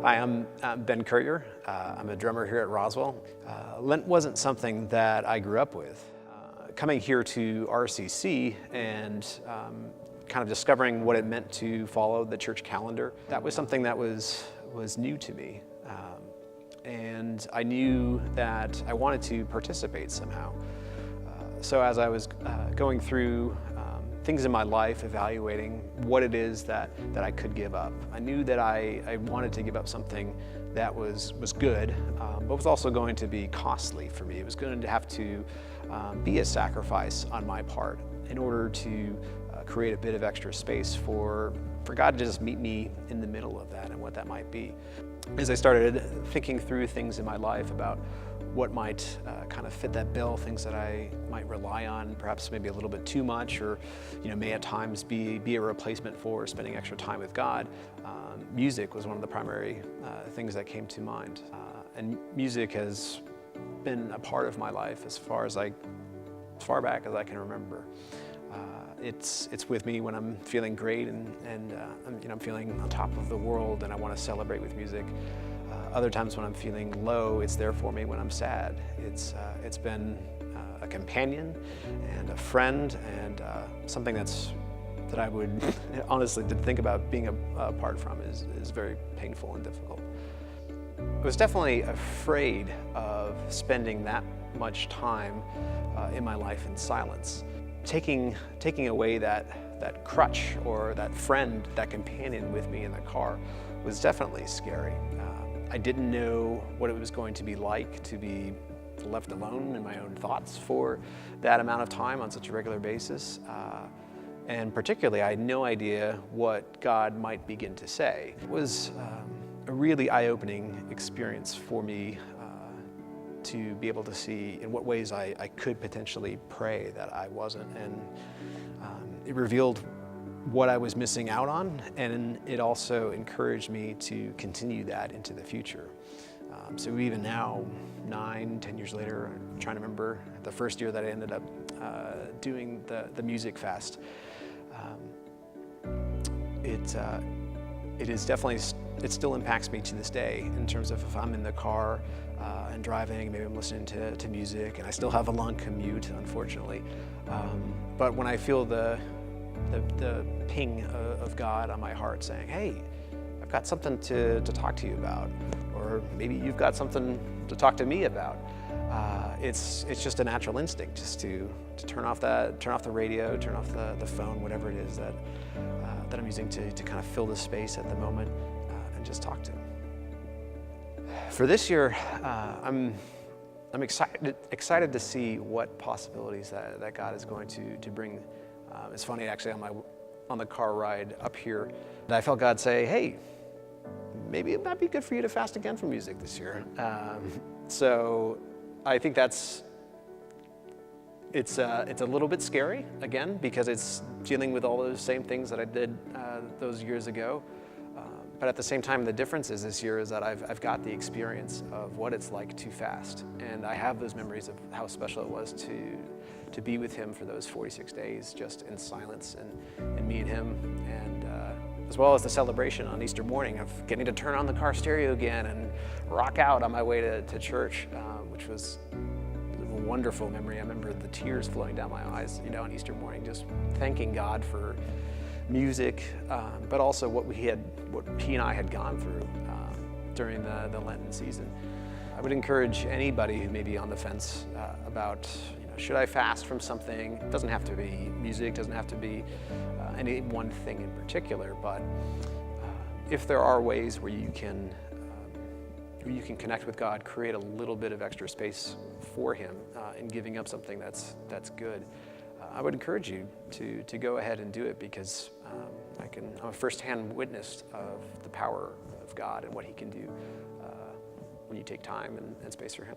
Hi, I'm Ben Courier. I'm a drummer here at Roswell. Lent wasn't something that I grew up with. Coming here to RCC and kind of discovering what it meant to follow the church calendar, that was something that was new to me. And I knew that I wanted to participate somehow. So as I was going through things in my life, evaluating what it is that I could give up, I knew that I wanted to give up something that was good, but was also going to be costly for me. It was going to have to be a sacrifice on my part in order to create a bit of extra space for God to just meet me in the middle of that and what that might be. As I started thinking through things in my life about what might kind of fit that bill, things that I might rely on, perhaps maybe a little bit too much, or may at times be a replacement for spending extra time with God. Music was one of the primary things that came to mind, and music has been a part of my life as far back as I can remember. It's with me when I'm feeling great and I'm feeling on top of the world and I want to celebrate with music. Other times when I'm feeling low, it's there for me when I'm sad. It's been a companion and a friend and something that I would honestly to think about being apart from is very painful and difficult. I was definitely afraid of spending that much time in my life in silence. Taking away that crutch or that friend, that companion with me in the car was definitely scary. I didn't know what it was going to be like to be left alone in my own thoughts for that amount of time on such a regular basis. And particularly, I had no idea what God might begin to say. It was a really eye-opening experience for me to be able to see in what ways I could potentially pray that I wasn't. And it revealed what I was missing out on, and it also encouraged me to continue that into the future. So even now, 9-10 years later, I'm trying to remember the first year that I ended up doing the music fast. It is definitely, it still impacts me to this day in terms of if I'm in the car and driving, maybe I'm listening to music, and I still have a long commute, unfortunately. But when I feel the ping of God on my heart saying, hey, I've got something to talk to you about, or maybe you've got something to talk to me about. It's just a natural instinct just to turn off the radio, turn off the phone, whatever it is that I'm using to kind of fill the space at the moment and just talk to him. For this year, I'm excited to see what possibilities that God is going to bring. It's funny, actually, on the car ride up here, that I felt God say, hey, maybe it might be good for you to fast again from music this year. So I think it's a little bit scary, again, because it's dealing with all those same things that I did those years ago. But at the same time, the difference is this year is that I've got the experience of what it's like to fast. And I have those memories of how special it was to be with him for those 46 days, just in silence and me and him. And as well as the celebration on Easter morning of getting to turn on the car stereo again and rock out on my way to church, which was a wonderful memory. I remember the tears flowing down my eyes, on Easter morning, just thanking God for music, but also what he and I had gone through during the Lenten season. I would encourage anybody who may be on the fence about, should I fast from something? It doesn't have to be music, doesn't have to be any one thing in particular, but if there are ways where you can connect with God, create a little bit of extra space for him in giving up something that's good, I would encourage you to go ahead and do it, because I'm a first-hand witness of the power of God and what he can do when you take time and space for him.